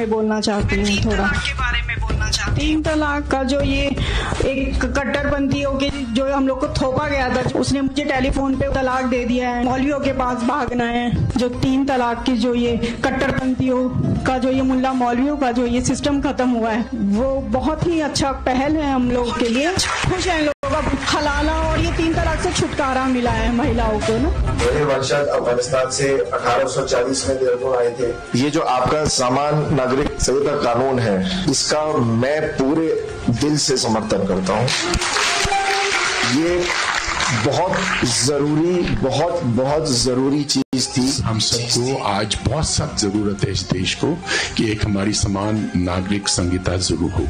में बोलना चाहती हूँ थोड़ा। तीन तलाक का जो ये एक कट्टरपंथियों के जो हम लोग को थोपा गया था, उसने मुझे टेलीफोन पे तलाक दे दिया है, मौलवियों के पास भागना है। जो तीन तलाक की जो ये कट्टरपंथियों का जो ये मुल्ला मौलवियों का जो ये सिस्टम खत्म हुआ है, वो बहुत ही अच्छा पहल है हम लोग के लिए। खुश हैं लोग अब हलाला और ये तीन तलाक से छुटकारा मिला है महिलाओं को ना। मेरे वंशज अफगानिस्तान से 1840 में देहरादून आए थे। ये जो आपका समान नागरिक संहिता कानून है, इसका मैं पूरे दिल से समर्थन करता हूँ। ये बहुत जरूरी चीज थी। हम सबको आज बहुत सख्त जरूरत है इस देश को कि एक हमारी समान नागरिक संहिता जरूर हो।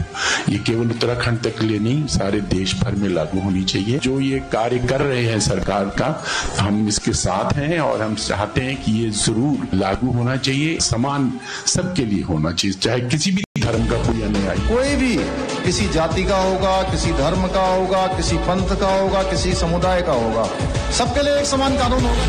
ये केवल उत्तराखंड तक के लिए नहीं, सारे देश भर में लागू होनी चाहिए। जो ये कार्य कर रहे हैं सरकार का, हम इसके साथ हैं और हम चाहते हैं कि ये जरूर लागू होना चाहिए, समान सबके लिए होना चाहिए, चाहे किसी भी धर्म का कोई अन्याय, कोई भी किसी जाति का होगा, किसी धर्म का होगा, किसी पंथ का होगा, किसी समुदाय का होगा, सबके लिए एक समान कानून होगा।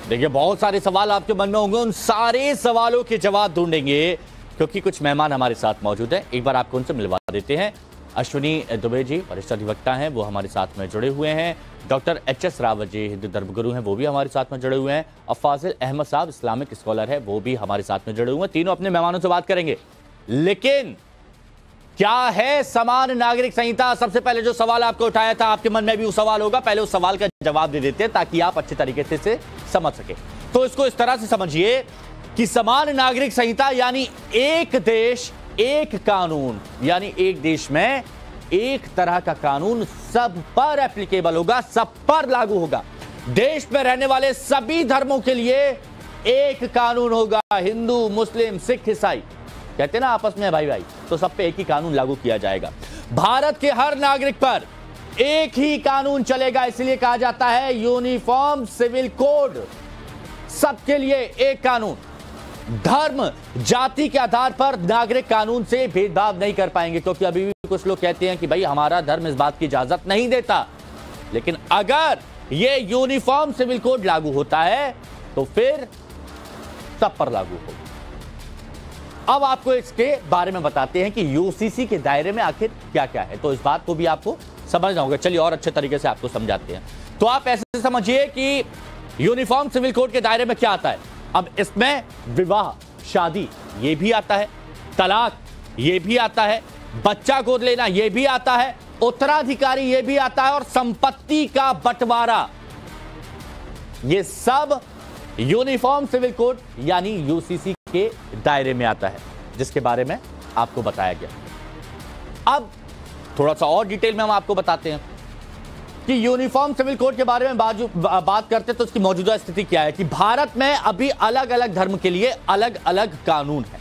देखिए, बहुत सारे सवाल आपके मन में होंगे, उन सारे सवालों के जवाब ढूंढेंगे क्योंकि कुछ मेहमान हमारे साथ मौजूद हैं। एक बार आपको उनसे मिलवा देते हैं। अश्विनी दुबे जी वरिष्ठ अधिवक्ता हैं, वो हमारे साथ में जुड़े हुए हैं। Doctor H S. रावत जी हिंदू धर्मगुरु हैं, वो भी हमारे साथ में जुड़े हुए हैं। और फाजिल अहमद साहब इस्लामिक स्कॉलर है, वो भी हमारे साथ में जुड़े हुए हैं। तीनों अपने मेहमानों से बात करेंगे। लेकिन क्या है समान नागरिक संहिता? सबसे पहले जो सवाल आपको उठाया था, आपके मन में भी वो सवाल होगा, पहले उस सवाल का जवाब दे देते हैं ताकि आप अच्छे तरीके से समझ सके। तो इसको इस तरह से समझिए कि समान नागरिक संहिता यानी एक देश एक कानून, यानी एक देश में एक तरह का कानून सब पर एप्लीकेबल होगा, सब पर लागू होगा। देश में रहने वाले सभी धर्मों के लिए एक कानून होगा। हिंदू, मुस्लिम, सिख, ईसाई कहते हैं ना आपस में भाई भाई, तो सब पे एक ही कानून लागू किया जाएगा। भारत के हर नागरिक पर एक ही कानून चलेगा, इसलिए कहा जाता है यूनिफॉर्म सिविल कोड। सबके लिए एक कानून। धर्म, जाति के आधार पर नागरिक कानून से भेदभाव नहीं कर पाएंगे, क्योंकि अभी भी कुछ लोग कहते हैं कि भाई हमारा धर्म इस बात की इजाजत नहीं देता। लेकिन अगर यह यूनिफॉर्म सिविल कोड लागू होता है तो फिर सब पर लागू होगा। अब आपको इसके बारे में बताते हैं कि यूसीसी के दायरे में आखिर क्या क्या है, तो इस बात को भी आपको समझना होगा। चलिए और अच्छे तरीके से आपको समझाते हैं। तो आप ऐसे समझिए कि यूनिफॉर्म सिविल कोड के दायरे में क्या आता है। अब इसमें विवाह, शादी ये भी आता है, तलाक ये भी आता है, बच्चा गोद लेना ये भी आता है, उत्तराधिकारी ये भी आता है, और संपत्ति का बंटवारा, ये सब यूनिफॉर्म सिविल कोड यानी यूसीसी के दायरे में आता है, जिसके बारे में आपको बताया गया। अब थोड़ा सा और डिटेल में हम आपको बताते हैं कि यूनिफॉर्म सिविल कोड के बारे में बात करते हैं तो इसकी मौजूदा स्थिति क्या है कि भारत में अभी अलग अलग धर्म के लिए अलग अलग कानून है,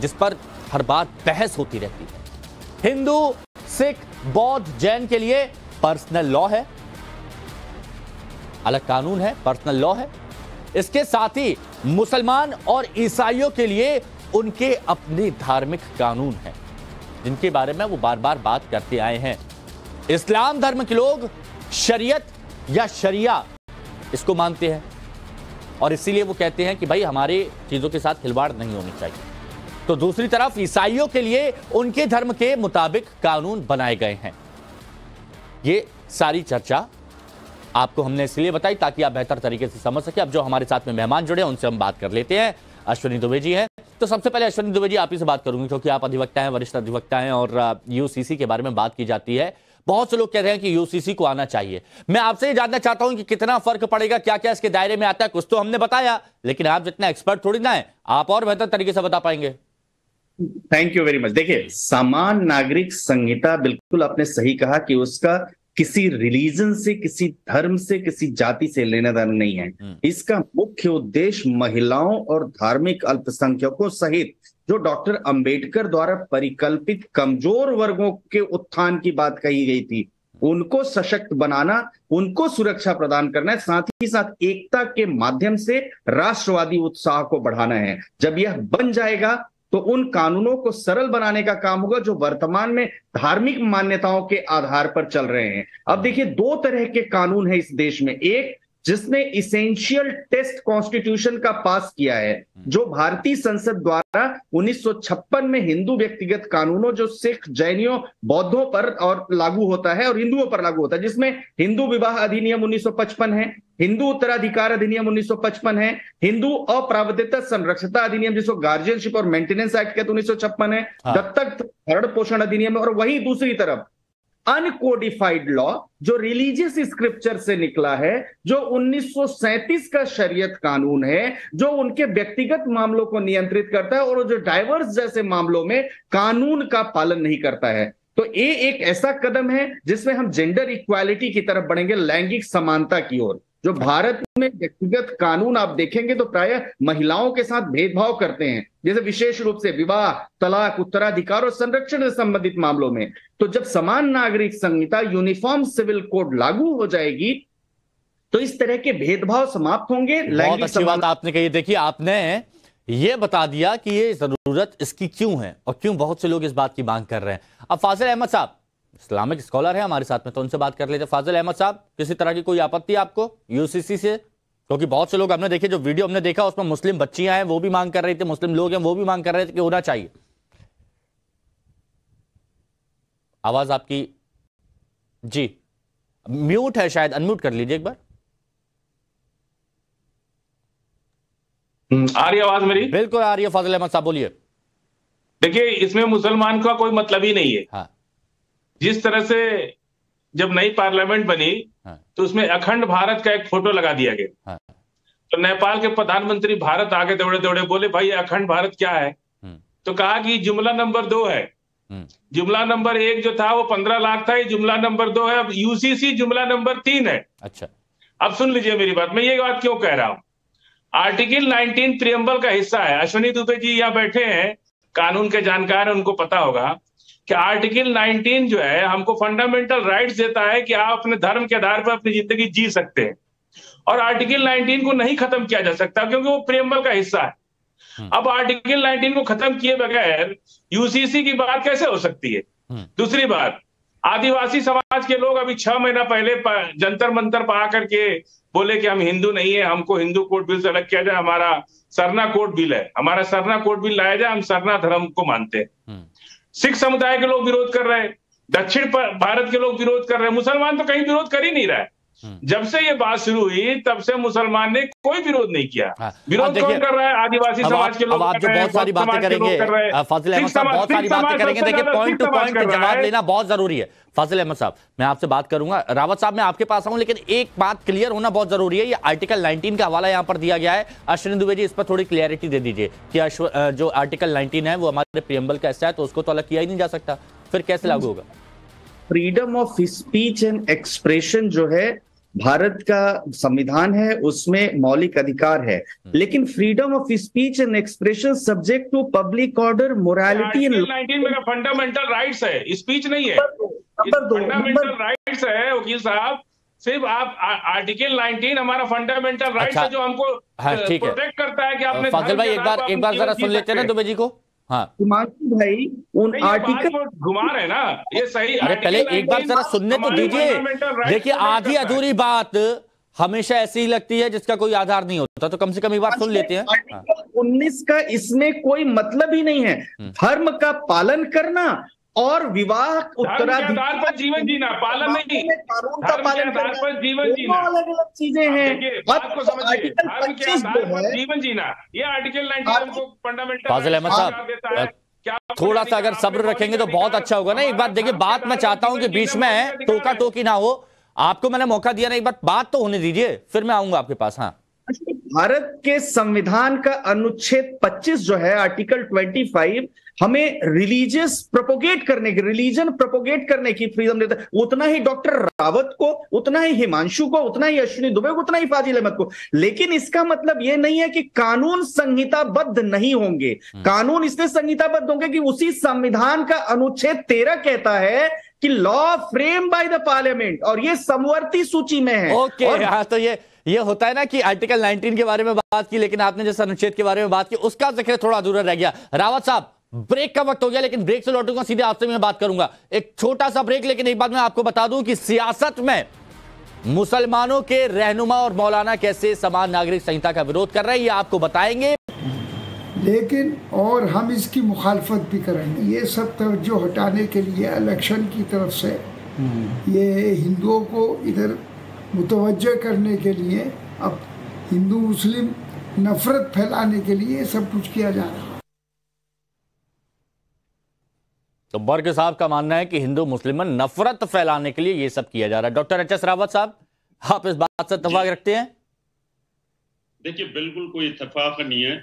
जिस पर हर बार बहस होती रहती है। हिंदू, सिख, बौद्ध, जैन के लिए पर्सनल लॉ है, अलग कानून है, पर्सनल लॉ है। इसके साथ ही मुसलमान और ईसाइयों के लिए उनके अपने धार्मिक कानून हैं, जिनके बारे में वो बार बार बात करते आए हैं। इस्लाम धर्म के लोग शरीयत या शरिया इसको मानते हैं, और इसीलिए वो कहते हैं कि भाई हमारे चीजों के साथ खिलवाड़ नहीं होनी चाहिए। तो दूसरी तरफ ईसाइयों के लिए उनके धर्म के मुताबिक कानून बनाए गए हैं। ये सारी चर्चा आपको हमने इसलिए बताई ताकि आप बेहतर तरीके से समझ सके। अब जो हमारे साथ में मेहमान जुड़े हैं उनसे हम बात कर लेते हैं। अश्विनी दुबे जी हैं, तो सबसे पहले अश्विनी दुबे जी आप ही से बात करूंगी, क्योंकि आप अधिवक्ता हैं, वरिष्ठ अधिवक्ता हैं, और यूसीसी के बारे में बात की जाती है। बहुत से लोग कह रहे हैं कि यूसीसी को आना चाहिए। मैं आपसे ये जानना चाहता हूं कि कितना फर्क पड़ेगा, क्या क्या इसके दायरे में आता है। कुछ तो हमने बताया, लेकिन आप जितना एक्सपर्ट थोड़ी ना है, आप और बेहतर तरीके से बता पाएंगे। Thank you very much. देखिए, समान नागरिक संहिता, बिल्कुल आपने सही कहा कि उसका किसी रिलीजन से, किसी धर्म से, किसी जाति से लेना देना नहीं है। इसका मुख्य उद्देश्य महिलाओं और धार्मिक अल्पसंख्यकों सहित जो डॉक्टर अंबेडकर द्वारा परिकल्पित कमजोर वर्गों के उत्थान की बात कही गई थी, उनको सशक्त बनाना, उनको सुरक्षा प्रदान करना है, साथ ही साथ एकता के माध्यम से राष्ट्रवादी उत्साह को बढ़ाना है। जब यह बन जाएगा तो उन कानूनों को सरल बनाने का काम होगा जो वर्तमान में धार्मिक मान्यताओं के आधार पर चल रहे हैं। अब देखिए, दो तरह के कानून हैं इस देश में। एक जिसने इसेंशियल टेस्ट कॉन्स्टिट्यूशन का पास किया है, जो भारतीय संसद द्वारा 1956 में हिंदू व्यक्तिगत कानूनों जो सिख, जैनियों, बौद्धों पर और लागू होता है और हिंदुओं पर लागू होता है, जिसमें हिंदू विवाह अधिनियम 1955 है, हिंदू उत्तराधिकार अधिनियम 1955 है, हिंदू अप्रावधायता संरक्षता अधिनियम जिसको गार्जियनशिप और मेंटेनेंस एक्ट कहते 1956 है, दत्तक भरण पोषण अधिनियम, और वही दूसरी तरफ अनकोडिफाइड लॉ जो रिलीजियस स्क्रिप्चर से निकला है, जो 1937 का शरीयत कानून है, जो उनके व्यक्तिगत मामलों को नियंत्रित करता है और जो डाइवर्स जैसे मामलों में कानून का पालन नहीं करता है। तो ये एक ऐसा कदम है जिसमें हम जेंडर इक्वालिटी की तरफ बढ़ेंगे, लैंगिक समानता की ओर। जो भारत में व्यक्तिगत कानून आप देखेंगे तो प्रायः महिलाओं के साथ भेदभाव करते हैं, जैसे विशेष रूप से विवाह, तलाक, उत्तराधिकार और संरक्षण से संबंधित मामलों में। तो जब समान नागरिक संहिता, यूनिफॉर्म सिविल कोड लागू हो जाएगी तो इस तरह के भेदभाव समाप्त होंगे। बहुत अच्छी बात आपने कही। देखिए, आपने ये बता दिया कि ये जरूरत इसकी क्यों है और क्यों बहुत से लोग इस बात की मांग कर रहे हैं। अब फाजिल अहमद साहब इस्लामिक स्कॉलर है हमारे साथ में, तो उनसे बात कर लेते हैं। फाजिल अहमद साहब, किसी तरह की कोई आपत्ति आपको यूसीसी से? क्योंकि बहुत से लोग हमने देखे, जो वीडियो हमने देखा उसमें मुस्लिम बच्चियां हैं वो भी मांग कर रही थी, मुस्लिम लोग हैं वो भी मांग कर रहे थे कि होना चाहिए। आवाज आपकी जी म्यूट है, शायद अनम्यूट कर लीजिए एक बार। आ रही आवाज मेरी? बिल्कुल आ रही है फाजिल अहमद साहब, बोलिए। देखिए, इसमें मुसलमान का कोई मतलब ही नहीं है। हाँ। जिस तरह से जब नई पार्लियामेंट बनी तो उसमें अखंड भारत का एक फोटो लगा दिया गया। तो नेपाल के प्रधानमंत्री भारत आगे दौड़े दौड़े बोले, भाई अखंड भारत क्या है? तो कहा कि जुमला नंबर 2 है। जुमला नंबर 1 जो था वो 15 लाख था, ये जुमला नंबर 2 है। अब यूसीसी जुमला नंबर 3 है। अच्छा, अब सुन लीजिए मेरी बात, मैं ये बात क्यों कह रहा हूं। आर्टिकल 19 प्रियम्बल का हिस्सा है। अश्विनी दुबे जी यहाँ बैठे हैं, कानून के जानकार हैं, उनको पता होगा कि आर्टिकल 19 जो है हमको फंडामेंटल राइट्स देता है कि आप अपने धर्म के आधार पर अपनी जिंदगी जी सकते हैं, और आर्टिकल 19 को नहीं खत्म किया जा सकता क्योंकि वो प्रियम्बल का हिस्सा है। अब आर्टिकल 19 को खत्म किए बगैर यूसीसी की बात कैसे हो सकती है? दूसरी बात, आदिवासी समाज के लोग अभी 6 महीना पहले जंतर मंतर पर आकर के बोले कि हम हिंदू नहीं है, हमको हिंदू कोड बिल से अलग किया जाए, हमारा सरना कोड बिल है, हमारा सरना कोड बिल लाया जाए, हम सरना धर्म को मानते हैं। सिख समुदाय के लोग विरोध कर रहे हैं, दक्षिण भारत के लोग विरोध कर रहे हैं, मुसलमान तो कहीं विरोध कर ही नहीं रहा है। जब से ये बात शुरू हुई तब से मुसलमान ने कोई विरोध नहीं किया। विरोध कौन कर रहा है? आदिवासी समाज के लोग। अब आप जो बहुत सारी बातें करेंगे फाजिल अहमद साहब, बहुत सारी बातें करेंगे। देखिए, पॉइंट टू पॉइंट जवाब लेना बहुत जरूरी है। फाजिल अहमद साहब, मैं आपसे बात करूंगा। रावत साहब, मैं आपके पास आऊं, लेकिन एक बात क्लियर होना बहुत जरूरी है। ये आर्टिकल 19 का हवाला यहाँ पर दिया गया है। अश्विनी दुबे जी, इस पर थोड़ी क्लियरिटी दे दीजिए कि जो आर्टिकल 19 है वो हमारे प्रियम्बल का हिस्सा है, तो उसको तो अलग किया ही नहीं जा सकता, फिर कैसे लागू होगा? Freedom of speech and expression जो है भारत का संविधान है, उसमें मौलिक अधिकार है, लेकिन freedom of speech and expression subject to public order, morality and 19 में फंडामेंटल राइट्स है, स्पीच नहीं है। फंडामेंटल राइट्स है वकील साहब, सिर्फ आप आर्टिकल 19 हमारा फंडामेंटल राइट्स है जो हमको प्रोटेक्ट करता है कि आपने। फाजिल भाई, एक बार जरा सुन लेते हैं ना दुबे जी को। हाँ भाई, उन आर्टिकल घुमा रहे ना, ये सही। अरे पहले एक बार जरा सुनने तो दीजिए। देखिए, आधी अधूरी बात हमेशा ऐसी ही लगती है जिसका कोई आधार नहीं होता, तो कम से कम एक बार सुन लेते हैं। आर्टिकल 19 का इसमें कोई मतलब ही नहीं है। धर्म का पालन करना और विवाह उत्तराधिकार पर जीवन जीना, पालन नहीं, कानून का पालन पर जीवन जीना अलग अलग चीजें हैं। बात को समझिए, धर्म के आधार पर जीवन जीना, ये आर्टिकल 19 हमको फंडामेंटल। फाजिल अहमद साहब, थोड़ा सा अगर सब्र रखेंगे तो बहुत अच्छा होगा ना। एक बार देखिए, बात मैं चाहता हूं कि बीच में टोका टोकी ना हो। आपको मैंने मौका दिया ना, एक बार बात तो होने दीजिए, फिर मैं आऊंगा आपके पास। हाँ, भारत के संविधान का अनुच्छेद 25 जो है, आर्टिकल 25, हमें रिलीजियस प्रोपोगेट करने की, रिलीजन प्रोपोगेट करने की फ्रीडम देता है। उतना ही डॉक्टर रावत को, उतना ही हिमांशु को, उतना ही अश्विनी दुबे को, उतना ही फाजिल अहमद को। लेकिन इसका मतलब यह नहीं है कि कानून संहिताबद्ध नहीं होंगे। कानून इसलिए संहिताबद्ध होंगे कि उसी संविधान का अनुच्छेद 13 कहता है कि law frame by the parliament, और ये समवर्ती सूची में है। ओके, हाँ, तो ये होता है ना कि आर्टिकल 19 के बारे में बात की, लेकिन आपने जिस अनुच्छेद के बारे में बात की उसका जिक्र थोड़ा अधूरा रह गया। रावत साहब, ब्रेक का वक्त हो गया, लेकिन ब्रेक से लौटूंगा सीधे आपसे मैं बात करूंगा। एक छोटा सा ब्रेक, लेकिन एक बात मैं आपको बता दूं कि सियासत में मुसलमानों के रहनुमा और मौलाना कैसे समान नागरिक संहिता का विरोध कर रहे हैं, ये आपको बताएंगे। लेकिन और हम इसकी मुखालफत भी करेंगे। ये सब तवज्जो हटाने के लिए इलेक्शन की तरफ से ये हिंदुओं को इधर मुतवज्जह करने के लिए, अब हिंदू मुस्लिम नफरत फैलाने के लिए सब कुछ किया जा रहा है। तो बर्ग साहब का मानना है कि हिंदू मुस्लिम में नफरत फैलाने के लिए ये सब किया जा रहा है। Doctor H S. रावत साहब, आप इस बात से इत्तेफाक रखते हैं? देखिए, बिल्कुल कोई इत्तेफाक नहीं है।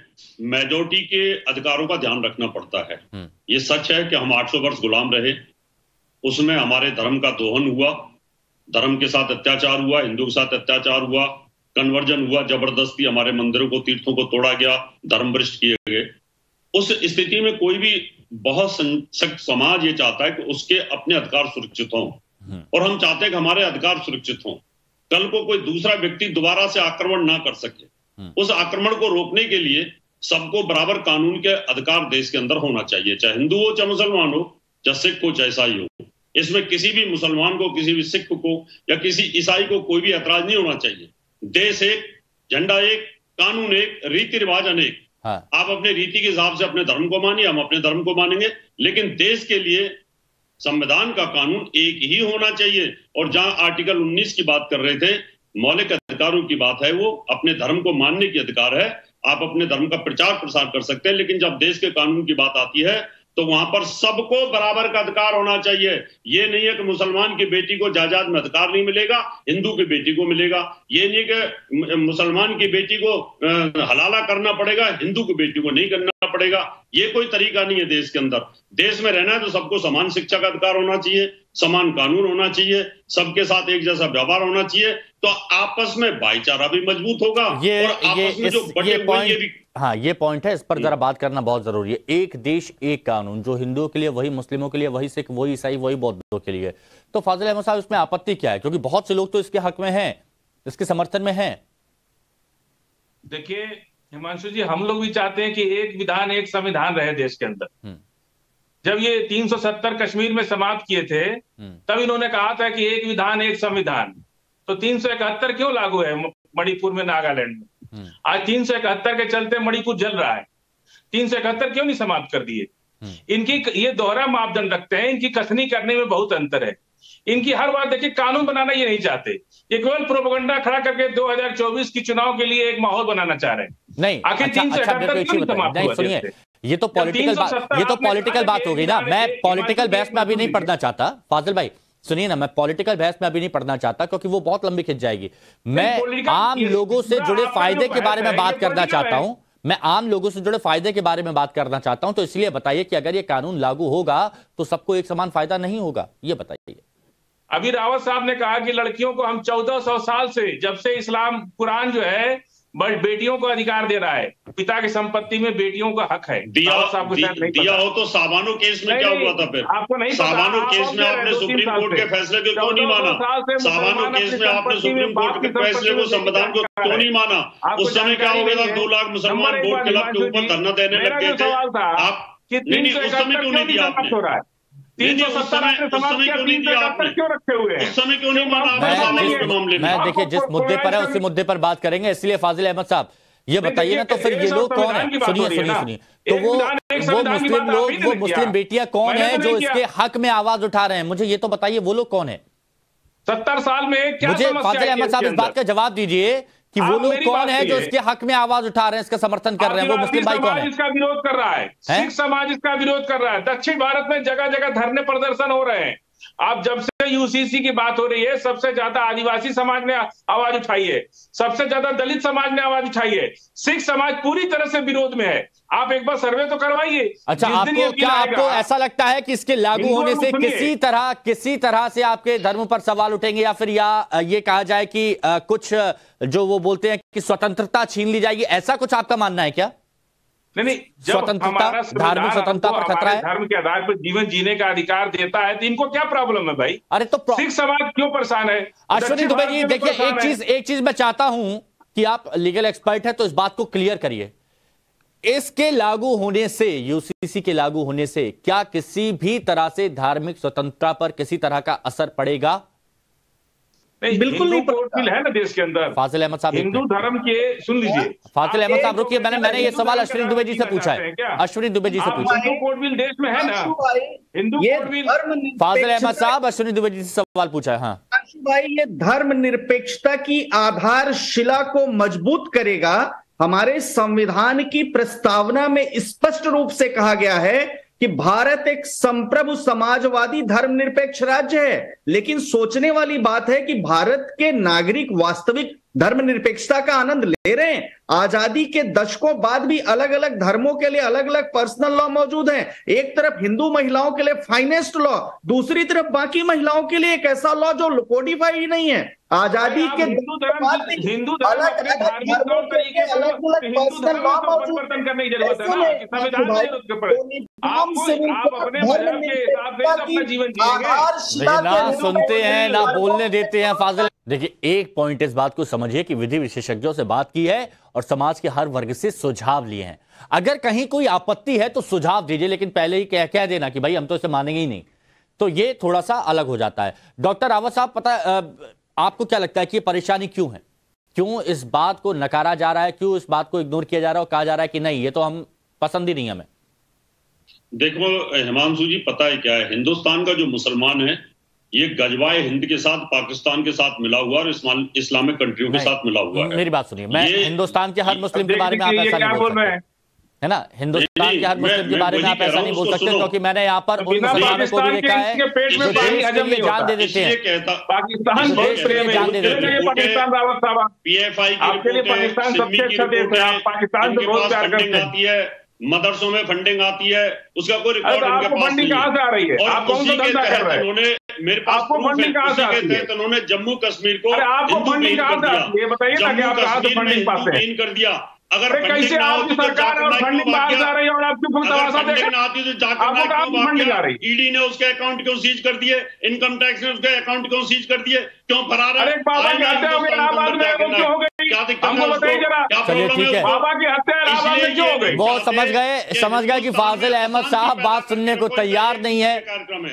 मेजॉरिटी के अधिकारों का ध्यान रखना पड़ता है। ये सच है कि हम 800 वर्ष गुलाम रहे, उसमें हमारे धर्म का दोहन हुआ, धर्म के साथ अत्याचार हुआ, हिंदू के साथ अत्याचार हुआ, कन्वर्जन हुआ, जबरदस्ती हमारे मंदिरों को, तीर्थों को तोड़ा गया, धर्म भ्रष्ट किए गए। उस स्थिति में कोई भी बहुत सशक्त समाज ये चाहता है कि उसके अपने अधिकार सुरक्षित हों, और हम चाहते हैं कि हमारे अधिकार सुरक्षित हों। कल को कोई दूसरा व्यक्ति दोबारा से आक्रमण ना कर सके। उस आक्रमण को रोकने के लिए सबको बराबर कानून के अधिकार देश के अंदर होना चाहिए, चाहे हिंदू हो, चाहे मुसलमान हो, चाहे सिख हो, चाहे ईसाई हो। इसमें किसी भी मुसलमान को, किसी भी सिख को या किसी ईसाई को कोई भी ऐतराज नहीं होना चाहिए। देश एक, झंडा एक, कानून एक, रीति रिवाज अनेक। आप अपने रीति के हिसाब से अपने धर्म को मानिए, हम अपने धर्म को मानेंगे, लेकिन देश के लिए संविधान का कानून एक ही होना चाहिए। और जहां आर्टिकल 19 की बात कर रहे थे, मौलिक अधिकारों की बात है, वो अपने धर्म को मानने की अधिकार है। आप अपने धर्म का प्रचार प्रसार कर सकते हैं, लेकिन जब देश के कानून की बात आती है तो वहां पर सबको बराबर का अधिकार होना चाहिए। ये नहीं है कि मुसलमान की बेटी को जायदाद में अधिकार नहीं मिलेगा, हिंदू की बेटी को मिलेगा। ये नहीं कि मुसलमान की बेटी को हलाला करना पड़ेगा, हिंदू की बेटी को नहीं करना पड़ेगा। ये कोई तरीका नहीं है देश के अंदर। देश में रहना है तो सबको समान शिक्षा का अधिकार होना चाहिए, समान कानून होना चाहिए, सबके साथ एक जैसा व्यवहार होना चाहिए, तो आपस में भाईचारा भी मजबूत होगा। और आपस में जो बटे हुए ये भी, हाँ, ये पॉइंट है, इस पर जरा बात करना बहुत जरूरी है। एक देश एक कानून, जो हिंदुओं के लिए वही, मुस्लिमों के लिए वही, सिख वही, ईसाई वही, बौद्धों के लिए। तो फाजिल अहमद साहब, इसमें आपत्ति क्या है? क्योंकि बहुत से लोग तो इसके हक में हैं, इसके समर्थन में हैं। देखिए हिमांशु जी, हम लोग भी चाहते हैं कि एक विधान एक संविधान रहे देश के अंदर। जब ये 370 कश्मीर में समाप्त किए थे, तब इन्होंने कहा था कि एक विधान एक संविधान। तो 371 क्यों लागू है मणिपुर में, नागालैंड में? आज 371 के चलते मणिपुर जल रहा है। 371 क्यों नहीं समाप्त कर दिए? इनकी ये दोहरा मापदंड रखते हैं, इनकी कथनी करने में बहुत अंतर है। इनकी हर बात देखिए, कानून बनाना ये नहीं चाहते, ये केवल प्रोपेगेंडा खड़ा करके 2024 की चुनाव के लिए एक माहौल बनाना चाह रहे हैं। नहीं, आखिर 371 क्यों समाप्त हुआ? सुनिए, ये तो पॉलिटिकल बात हो गई ना। मैं पॉलिटिकल बहस में अभी नहीं पढ़ना चाहता। फाजिल भाई सुनिए ना, मैं पॉलिटिकल बहस में अभी नहीं पढ़ना चाहता, क्योंकि वो बहुत लंबी खिंच जाएगी। मैं आम लोगों से जुड़े फायदे के बारे में बात करना चाहता हूं। मैं आम लोगों से जुड़े फायदे के बारे में बात करना चाहता हूं। तो इसलिए बताइए कि अगर ये कानून लागू होगा तो सबको एक समान फायदा नहीं होगा, ये बताइए। अभी रावत साहब ने कहा कि लड़कियों को हम 1400 साल से, जब से इस्लाम कुरान जो है बेटियों को अधिकार दे रहा है, पिता की संपत्ति में बेटियों का हक है। दिया हो तो सामानो केस में क्या हुआ था? फिर आपको नहीं, सामानो केस में आपने सुप्रीम कोर्ट के फैसले को क्यों नहीं माना? सामानो केस में आपने सुप्रीम कोर्ट के फैसले को, संविधान को क्यों नहीं माना? उस समय क्या हो गया था? 2 लाख मुसलमान वोट क्लब के ऊपर धरना देने लग गए थे। आप नहीं, उस समय क्यों नहीं दिया आपने? मैं देखिए, जिस मुद्दे पर है उसी मुद्दे पर बात करेंगे, इसलिए फाजिल अहमद साहब ये बताइए ना, तो फिर ये लोग कौन है? सुनिए, तो वो मुस्लिम लोग, वो मुस्लिम बेटियां कौन है जो इसके हक में आवाज उठा रहे हैं? मुझे ये तो बताइए, वो लोग कौन है? 70 साल में क्या मुझे फाजिल अहमद साहब इस बात का जवाब दीजिए कि वो लोग कौन है जो इसके हक में आवाज उठा रहे हैं, इसका समर्थन कर रहे हैं? वो मुस्लिम भाई कौन है? इसका विरोध कर रहा है, सिख समाज इसका विरोध कर रहा है। दक्षिण भारत में जगह जगह धरने प्रदर्शन हो रहे हैं। आप जब से यूसीसी की बात हो रही है, सबसे ज्यादा आदिवासी समाज ने आवाज उठाई है, सबसे ज्यादा दलित समाज ने आवाज उठाई है, सिख समाज पूरी तरह से विरोध में है। आप एक बार सर्वे तो करवाइए। अच्छा, आपको ऐसा लगता है कि इसके लागू होने से किसी तरह से आपके धर्म पर सवाल उठेंगे, या फिर ये कहा जाए कि कुछ जो वो बोलते हैं कि स्वतंत्रता छीन ली जाएगी, ऐसा कुछ आपका मानना है क्या? नहीं, स्वतंत्रता, धार्मिक स्वतंत्रता पर खतरा है? धर्म के आधार पर जीवन जीने का अधिकार देता है, तो इनको क्या प्रॉब्लम है भाई? अरे तो सिख समाज क्यों परेशान है? अश्विनी दुबे जी, देखिए, एक चीज मैं चाहता हूं कि आप लीगल एक्सपर्ट हैं, तो इस बात को क्लियर करिए। इसके लागू होने से, यूसीसी के लागू होने से क्या किसी भी तरह से धार्मिक स्वतंत्रता पर किसी तरह का असर पड़ेगा? बिल्कुल नहीं कोर्ट है ना देश के अंदर। फाजिल अहमद साहब, हिंदू धर्म के, सुन लीजिए फाजिल अहमद साहब रुकिए, मैंने ये सवाल अश्विनी दुबे जी से पूछा है, अश्विनी दुबे जी से पूछा। हिंदू कोर्ट बिल देश में है ना, हिंदू कोर्ट बिल। फाजिल अहमद साहब अश्विनी दुबे जी से सवाल पूछा है। हाँ भाई, ये धर्मनिरपेक्षता की आधारशिला को मजबूत करेगा। हमारे संविधान की प्रस्तावना में स्पष्ट रूप से कहा गया है कि भारत एक संप्रभु समाजवादी धर्मनिरपेक्ष राज्य है। लेकिन सोचने वाली बात है कि भारत के नागरिक वास्तविक धर्मनिरपेक्षता का आनंद ले रहे हैं। आजादी के दशकों बाद भी अलग अलग धर्मों के लिए अलग अलग पर्सनल लॉ मौजूद हैं। एक तरफ हिंदू महिलाओं के लिए फाइनेस्ट लॉ, दूसरी तरफ बाकी महिलाओं के लिए एक ऐसा लॉ जो कोडिफाई ही नहीं है। आजादी के हिंदू धर्म अलग अलग धर्मों के लिए अलग अलग पर्सनल लॉ मौजूद परिवर्तन करने की जरूरत है ना, संविधान आप अपने मजहब के हिसाब से अपना जीवन जिएंगे। ना सुनते हैं ना बोलने देते हैं फाजिल। देखिए, एक पॉइंट इस बात को समझिए कि विधि विशेषज्ञों से बात की है और समाज के हर वर्ग से सुझाव लिए हैं। अगर कहीं कोई आपत्ति है तो सुझाव दीजिए, लेकिन पहले ही कह देना कि भाई हम तो इसे मानेंगे ही नहीं, तो ये थोड़ा सा अलग हो जाता है। डॉक्टर रावत साहब, आपको क्या लगता है कि ये परेशानी क्यों है? क्यों इस बात को नकारा जा रहा है? क्यों इस बात को इग्नोर किया जा रहा है और कहा जा रहा है कि नहीं, ये तो हम पसंद ही नहीं हमें? देखो हिमांशु जी, पता है क्या है, हिंदुस्तान का जो मुसलमान है ये गजवाए हिंद के साथ, पाकिस्तान के साथ मिला हुआ और इस्लामिक कंट्रियों के साथ मिला हुआ है। मेरी बात सुनिए, मैं हिंदुस्तान के हर मुस्लिम के बारे में आप ऐसा नहीं बोल सकते, है ना? हिंदुस्तान के हर मुस्लिम के बारे में आप ऐसा नहीं बोल सकते, क्योंकि मैंने यहाँ पर उन मुसलमानों को भी देखा है जो जान दे देते हैं। पाकिस्तान PFI की रिपोर्ट मदरसों में फंडिंग आती है, उसका कोई रिकॉर्ड उनके पास नहीं है। कहां से आ रही है? आप कौन सा धंधा कर रहे हैं? उन्होंने मेरे पास आपको फंडिंग कहां से आती है? उन्होंने जम्मू कश्मीर को आपको फंडिंग कहां से आती है? बताइए ना कि आप कहां से फंडिंग पाते हैं? कर दिया। अगर कैसे आपकी सरकार और फंडिंग बाहर जा रही है और आपकी फुल तमाशा देख ईडी ने उसके अकाउंट क्यों सीज कर दिए? इनकम टैक्स ने उसके अकाउंट क्यों सीज कर दिए? क्यों फरार है? बाबा की हत्या हो गई इलाहाबाद में, वो क्यों हो गई? हमको बताइए जरा। चलिए ठीक है, बाबा की हत्या इलाहाबाद में क्यों हो गई? वो समझ गए कि फाजिल अहमद साहब बात सुनने को तैयार नहीं है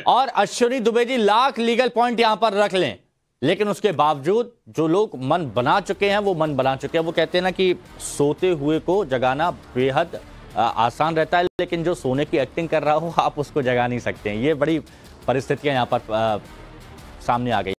और अश्विनी दुबे जी लाख लीगल पॉइंट यहां पर रख लें, लेकिन उसके बावजूद जो लोग मन बना चुके हैं वो मन बना चुके हैं। वो कहते हैं ना कि सोते हुए को जगाना बेहद आसान रहता है, लेकिन जो सोने की एक्टिंग कर रहा हो आप उसको जगा नहीं सकते हैं। ये बड़ी परिस्थितियां यहाँ पर सामने आ गई।